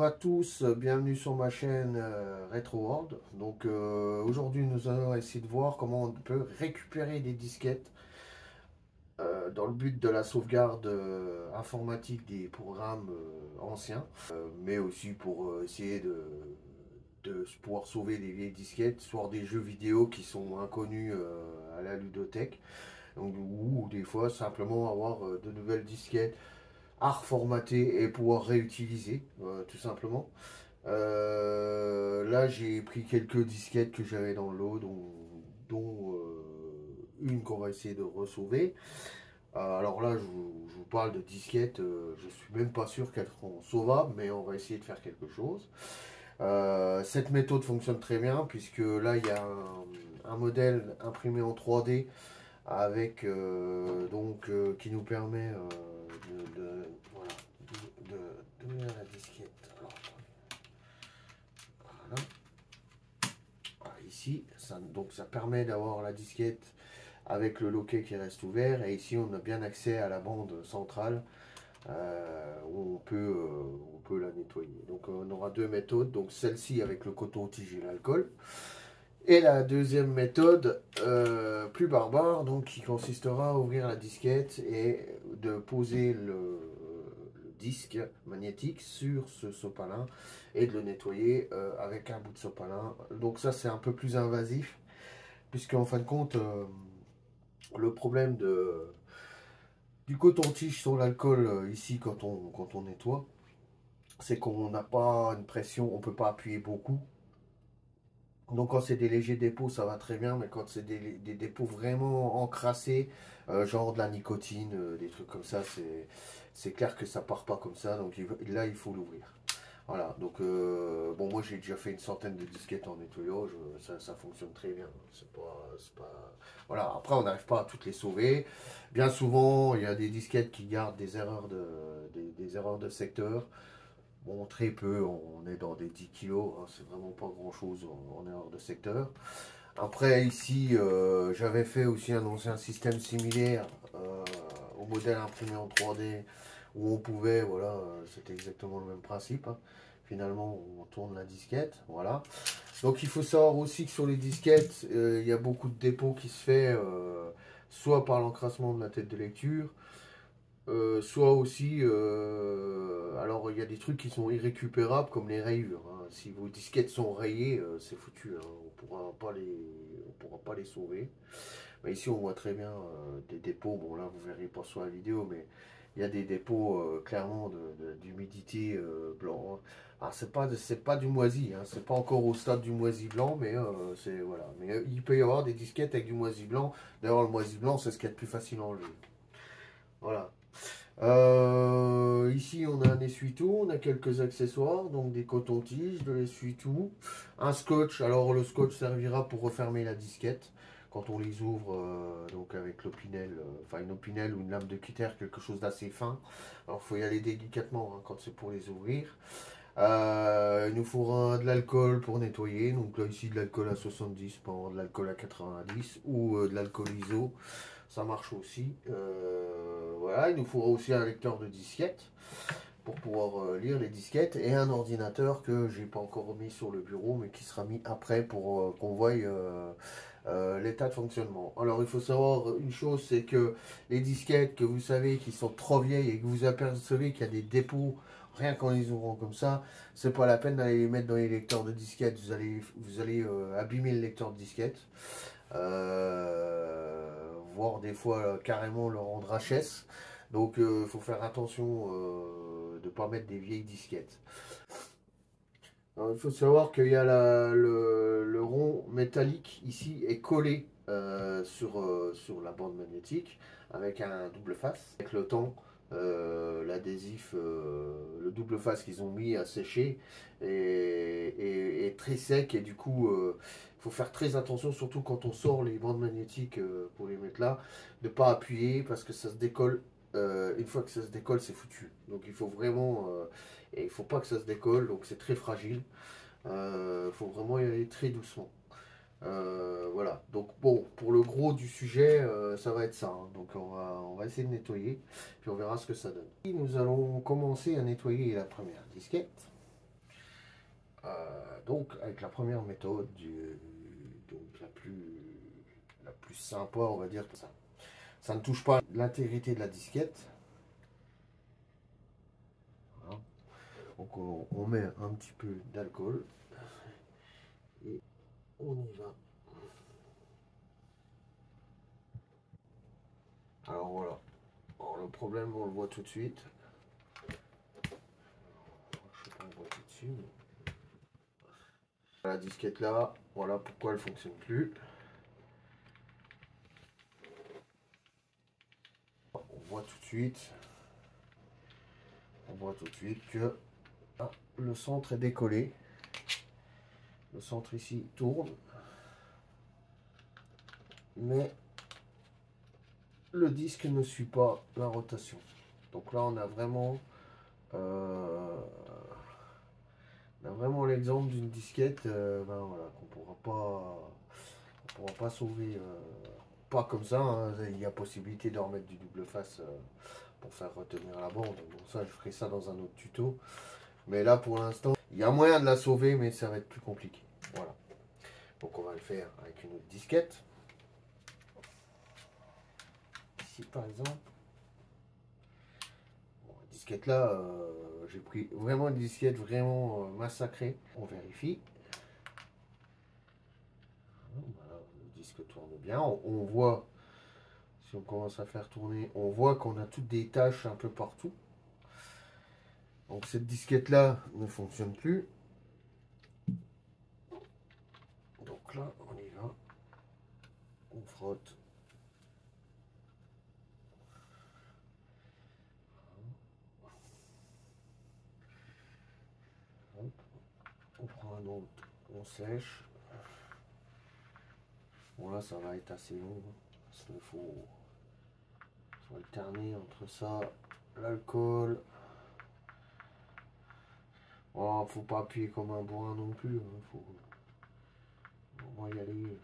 à tous, bienvenue sur ma chaîne Retro World. Donc aujourd'hui nous allons essayer de voir comment on peut récupérer des disquettes dans le but de la sauvegarde informatique des programmes anciens, mais aussi pour essayer de pouvoir sauver des vieilles disquettes, soit des jeux vidéo qui sont inconnus à la ludothèque, donc, ou des fois simplement avoir de nouvelles disquettes à reformater et pouvoir réutiliser, tout simplement. Là, j'ai pris quelques disquettes que j'avais dans le lot, dont une qu'on va essayer de ressauver. Alors là, je vous parle de disquettes, je suis même pas sûr qu'elles seront sauvables, mais on va essayer de faire quelque chose. Cette méthode fonctionne très bien, puisque là, il y a un modèle imprimé en 3D avec qui nous permet voilà, de donner la disquette. Alors, voilà. Voilà, ici, donc ça permet d'avoir la disquette avec le loquet qui reste ouvert, et ici on a bien accès à la bande centrale où on peut la nettoyer. Donc on aura deux méthodes, donc celle-ci avec le coton-tige et l'alcool. Et la deuxième méthode, plus barbare, donc qui consistera à ouvrir la disquette et de poser le disque magnétique sur ce sopalin et de le nettoyer avec un bout de sopalin. Donc ça c'est un peu plus invasif, puisque en fin de compte, le problème du coton-tige sur l'alcool ici quand on nettoie, c'est qu'on n'a pas une pression, on peut pas appuyer beaucoup. Donc quand c'est des légers dépôts, ça va très bien, mais quand c'est des dépôts vraiment encrassés, genre de la nicotine, des trucs comme ça, c'est clair que ça part pas comme ça, donc là il faut l'ouvrir. Voilà, donc bon, moi j'ai déjà fait une centaine de disquettes en nettoyage, ça fonctionne très bien. Voilà, après on n'arrive pas à toutes les sauver. Bien souvent, il y a des disquettes qui gardent des erreurs des erreurs de secteur. Bon, très peu, on est dans des 10 kilos, hein, c'est vraiment pas grand chose en erreur de secteur. Après, ici, j'avais fait aussi un ancien système similaire au modèle imprimé en 3D où on pouvait, voilà, c'était exactement le même principe, hein. Finalement, on tourne la disquette, voilà. Donc, il faut savoir aussi que sur les disquettes, il y a beaucoup de dépôts qui se fait soit par l'encrassement de la tête de lecture, soit aussi, alors il y a des trucs qui sont irrécupérables comme les rayures, hein. Si vos disquettes sont rayées, c'est foutu, hein. On pourra pas les sauver. Mais ici on voit très bien des dépôts, bon là vous verrez pas sur la vidéo, mais il y a des dépôts clairement d'humidité blanc, hein. Alors c'est pas du moisi, hein. C'est pas encore au stade du moisi blanc, mais c'est voilà. Mais il peut y avoir des disquettes avec du moisi blanc. D'ailleurs le moisi blanc c'est ce qui est le plus facile à enlever. Voilà. Ici, on a un essuie-tout, on a quelques accessoires, donc des cotons-tiges, de l'essuie-tout, un scotch. Alors, le scotch servira pour refermer la disquette quand on les ouvre, donc avec l'opinel, enfin une opinel ou une lame de cutter, quelque chose d'assez fin. Alors, il faut y aller délicatement hein, quand c'est pour les ouvrir. Il nous faudra de l'alcool pour nettoyer, donc là ici de l'alcool à 70, pas de l'alcool à 90 ou de l'alcool ISO, ça marche aussi. Voilà, il nous faudra aussi un lecteur de disquettes pour pouvoir lire les disquettes et un ordinateur que j'ai pas encore mis sur le bureau mais qui sera mis après pour qu'on voie l'état de fonctionnement. Alors il faut savoir une chose, c'est que les disquettes que vous savez qui sont trop vieilles et que vous apercevez qu'il y a des dépôts rien qu'en les ouvrant comme ça, c'est pas la peine d'aller les mettre dans les lecteurs de disquettes, vous allez abîmer le lecteur de disquettes, voire des fois carrément le rendre HS. Donc il faut faire attention de ne pas mettre des vieilles disquettes. Alors, il faut savoir qu'il y a le rond métallique ici est collé sur la bande magnétique avec un double face. Avec le temps, l'adhésif, le double face qu'ils ont mis à sécher est très sec et du coup il faut faire très attention, surtout quand on sort les bandes magnétiques pour les mettre là, de ne pas appuyer parce que ça se décolle. Une fois que ça se décolle, c'est foutu. Donc il faut vraiment, et il faut pas que ça se décolle, donc c'est très fragile. Il faut vraiment y aller très doucement. Voilà, donc bon, pour le gros du sujet, ça va être ça, hein. Donc on va essayer de nettoyer, puis on verra ce que ça donne. Et nous allons commencer à nettoyer la première disquette. Donc avec la première méthode, donc la plus sympa, on va dire, ça ne touche pas l'intégrité de la disquette. Voilà. Donc on met un petit peu d'alcool et on y va. Alors voilà. Alors, le problème, on le voit tout de suite. Je sais pas, on voit tout dessus. La disquette là, voilà pourquoi elle fonctionne plus. On voit tout de suite. On voit tout de suite que le centre est décollé. Le centre ici tourne. Mais le disque ne suit pas la rotation. Donc là on a vraiment l'exemple d'une disquette voilà, qu'on pourra pas sauver pas comme ça, hein. Il y a possibilité de remettre du double face pour faire retenir la bande. Bon, ça je ferai ça dans un autre tuto, mais là pour l'instant il y a moyen de la sauver, mais ça va être plus compliqué. Voilà, donc on va le faire avec une autre disquette ici par exemple. Disquette là, j'ai pris vraiment une disquette vraiment massacrée. On vérifie. Voilà, le disque tourne bien. On voit, si on commence à faire tourner, on voit qu'on a toutes des taches un peu partout. Donc cette disquette là ne fonctionne plus. Donc là, on y va. On frotte. Hop. On prend un autre, on sèche. Bon là ça va être assez long, parce qu'il faut alterner entre ça, l'alcool. Oh, faut pas appuyer comme un bourrin non plus, hein. On va y aller.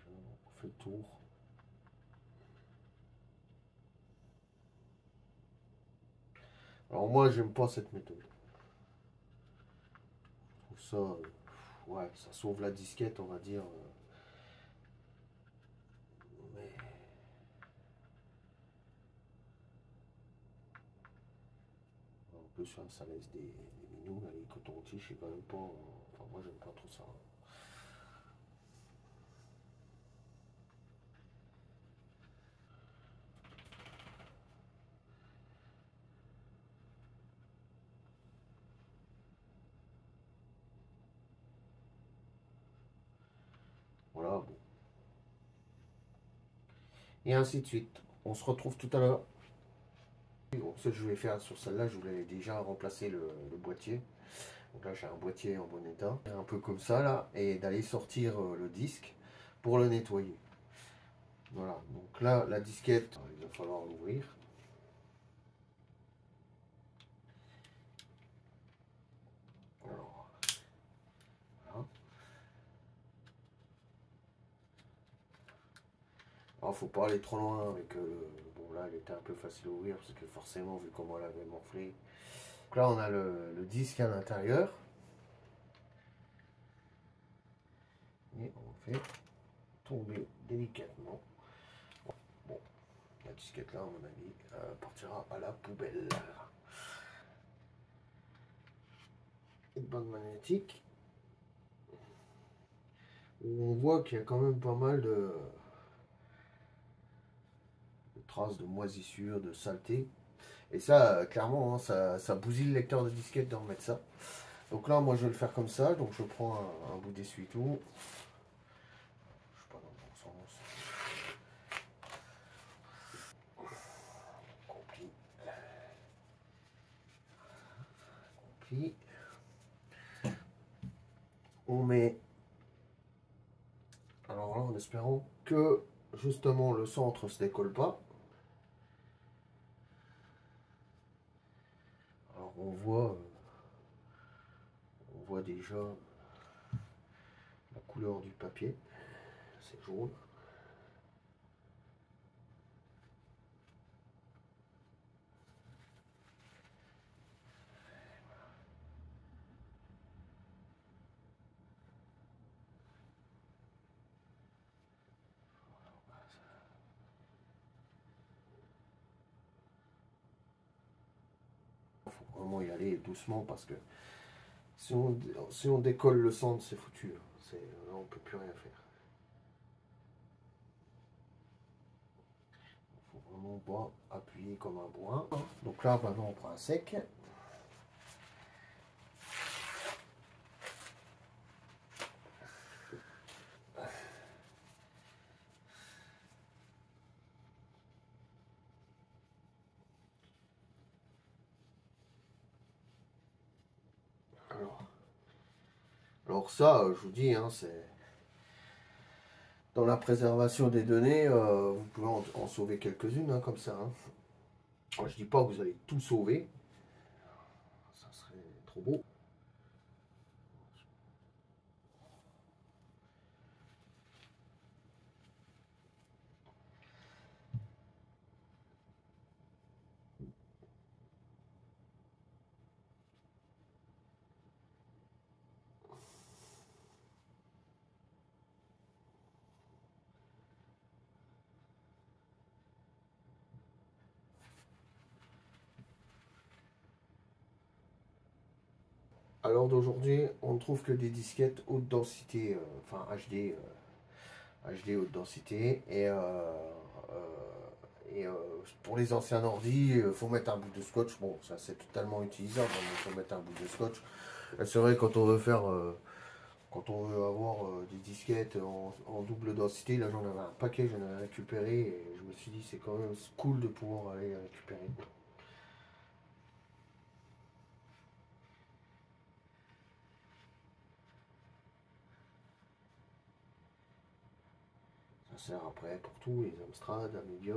On fait le tour. Alors moi j'aime pas cette méthode. Je trouve ça, ouais, ça sauve la disquette on va dire. Mais en plus ça laisse des minous, là, les cotons-tiges, c'est quand même pas. Enfin moi j'aime pas trop ça. Voilà, bon. Et ainsi de suite. On se retrouve tout à l'heure. Bon, ce que je vais faire sur celle-là, je voulais déjà remplacer le boîtier. Donc là j'ai un boîtier en bon état, un peu comme ça là, et d'aller sortir le disque pour le nettoyer. Voilà, donc là la disquette, il va falloir l'ouvrir. Alors, voilà. Alors faut pas aller trop loin avec bon là elle était un peu facile à ouvrir parce que forcément vu comment elle avait morflé. Donc là on a le disque à l'intérieur. Et on fait tomber délicatement. Bon, la disquette là à mon avis partira à la poubelle. Une bande magnétique. Où on voit qu'il y a quand même pas mal de traces de moisissure, de saleté. Et ça, clairement, hein, ça bousille le lecteur de disquette de remettre ça. Donc là, moi, je vais le faire comme ça. Donc je prends un bout d'essuie-tout. Je suis pas dans le bon sens. Compli. Compli. On met... Alors là, en espérant que, justement, le centre se décolle pas. Alors on voit déjà la couleur du papier. C'est jaune. vraiment y aller doucement parce que si on décolle le centre, c'est foutu. Là, on peut plus rien faire. Il faut vraiment pas appuyer comme un bourrin. Donc là, maintenant, on prend un sec. Alors ça, je vous dis, hein, c'est dans la préservation des données, vous pouvez en sauver quelques-unes hein, comme ça. Hein. Alors, je dis pas que vous allez tout sauver, ça serait trop beau. À l'heure d'aujourd'hui, on ne trouve que des disquettes haute densité, enfin HD haute densité. Et pour les anciens ordi, il faut mettre un bout de scotch. Bon, ça c'est totalement utilisable, hein, mais il faut mettre un bout de scotch. C'est vrai, quand on veut avoir des disquettes en double densité, là j'en avais un paquet, j'en avais récupéré et je me suis dit c'est quand même cool de pouvoir aller les récupérer. Ça sert après pour tout, les Amstrad, Amiga,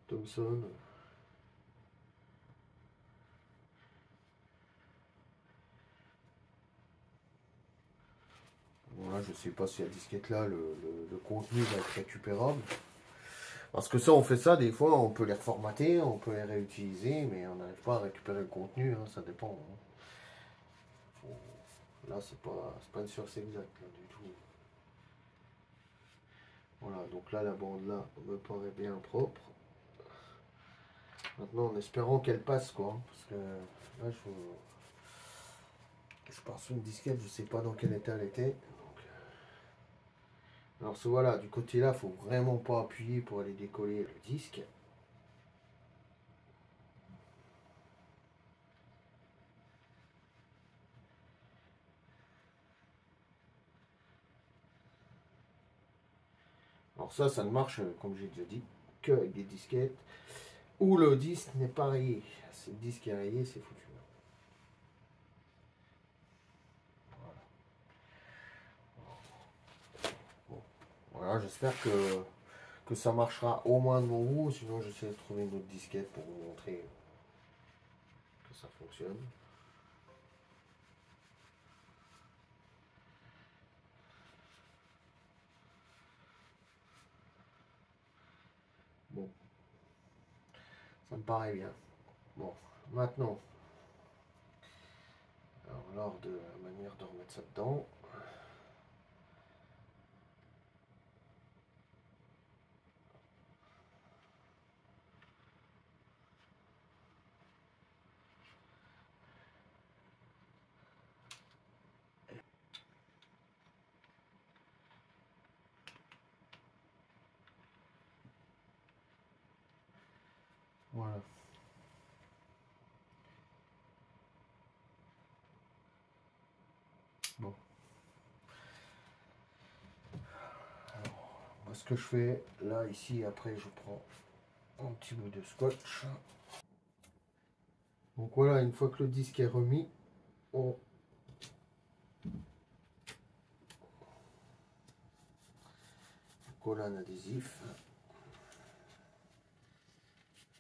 Thomson. Voilà, je sais pas si la disquette là, le contenu va être récupérable. Parce que ça, on fait ça, des fois, on peut les reformater, on peut les réutiliser, mais on n'arrive pas à récupérer le contenu, hein, ça dépend. Hein. Là, c'est pas une source exacte, là, du tout. Voilà, donc là, la bande là me paraît bien propre. Maintenant, en espérant qu'elle passe, quoi. Hein, parce que là, je pars sur une disquette, je sais pas dans quel état elle était. Alors, voilà, du côté là, il faut vraiment pas appuyer pour aller décoller le disque. Alors ça ne marche, comme j'ai déjà dit, qu'avec des disquettes où le disque n'est pas rayé. Si le disque est rayé, c'est foutu. Bon. Voilà, j'espère que ça marchera au moins de mon goût, sinon j'essaie de trouver une autre disquette pour vous montrer que ça fonctionne. Bon, ça me paraît bien. Bon, maintenant, alors lors de la manière de remettre ça dedans. Voilà. Bon. Alors, moi ce que je fais, là, ici, après, je prends un petit bout de scotch. Donc voilà, une fois que le disque est remis, on colle un adhésif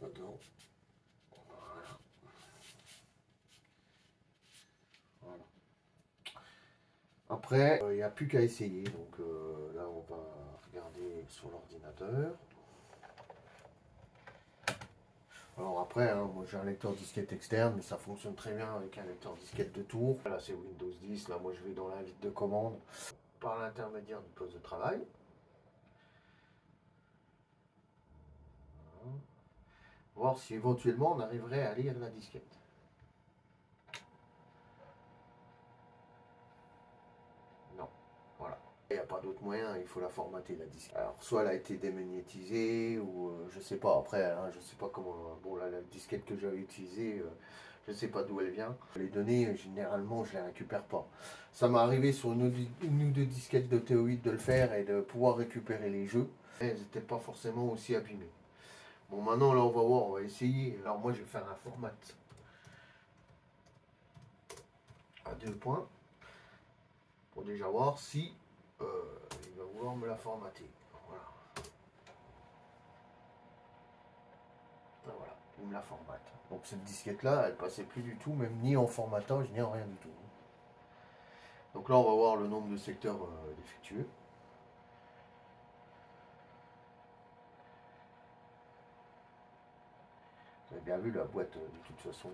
dedans. Voilà. Voilà. Après, il n'y a plus qu'à essayer. Donc là, on va regarder sur l'ordinateur. Alors après, hein, moi j'ai un lecteur disquette externe, mais ça fonctionne très bien avec un lecteur disquette de tour. Là, c'est Windows 10. Là, moi, je vais dans l'invite de commande par l'intermédiaire du poste de travail. Voilà. Voir si éventuellement on arriverait à lire la disquette. d'autre moyen, il faut la formater la disquette. Alors soit elle a été démagnétisée ou je sais pas, après hein, je sais pas comment, bon là la disquette que j'avais utilisée, je sais pas d'où elle vient. Les données généralement je les récupère pas. Ça m'est arrivé sur une ou deux disquettes de TO8 de le faire et de pouvoir récupérer les jeux. Elles n'étaient pas forcément aussi abîmées. Bon maintenant là on va voir, on va essayer. Alors moi je vais faire un format à 2 points. Pour déjà voir si il va vouloir me la formater. Voilà. Ah, voilà, il me la formate. Donc cette disquette là, elle passait plus du tout, même ni en formatage, ni en rien du tout. Donc là on va voir le nombre de secteurs défectueux. Vous avez bien vu la boîte de toute façon.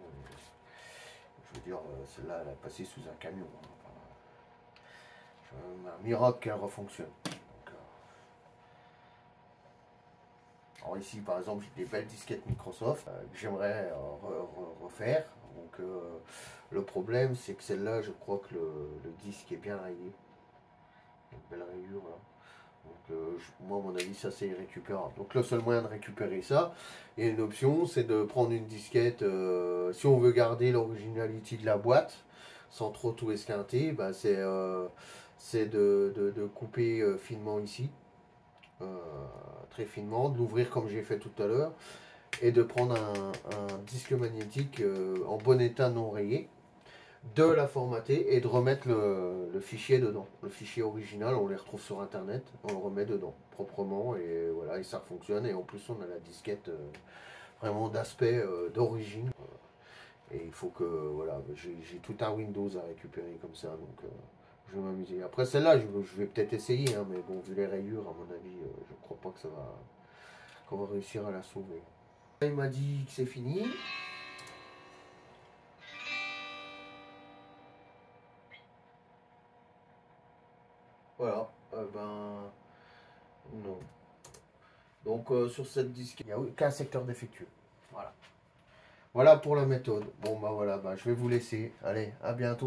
Je veux dire, celle-là elle a passé sous un camion. Un miracle qu'elle refonctionne. Alors ici par exemple j'ai des belles disquettes Microsoft que j'aimerais refaire. Donc le problème c'est que celle-là je crois que le disque est bien rayé. Une belle rayure là. Donc moi à mon avis ça c'est irrécupérable. Donc le seul moyen de récupérer ça, et une option c'est de prendre une disquette, si on veut garder l'originalité de la boîte, sans trop tout esquinter, bah, c'est de couper finement ici. Très finement, de l'ouvrir comme j'ai fait tout à l'heure et de prendre un disque magnétique en bon état non rayé, de la formater et de remettre le fichier dedans. Le fichier original, on les retrouve sur internet, on le remet dedans proprement et voilà, et ça fonctionne. Et en plus, on a la disquette vraiment d'aspect d'origine. Et il faut que, voilà, j'ai tout un Windows à récupérer comme ça, donc je vais m'amuser. Après celle-là, je vais peut-être essayer, hein, mais bon, vu les rayures, à mon avis, je ne crois pas que qu'on va réussir à la sauver. Il m'a dit que c'est fini. Voilà, ben non. Donc sur cette disque, il n'y a aucun secteur défectueux. Voilà. Voilà pour la méthode. Bon bah voilà, bah, je vais vous laisser. Allez, à bientôt.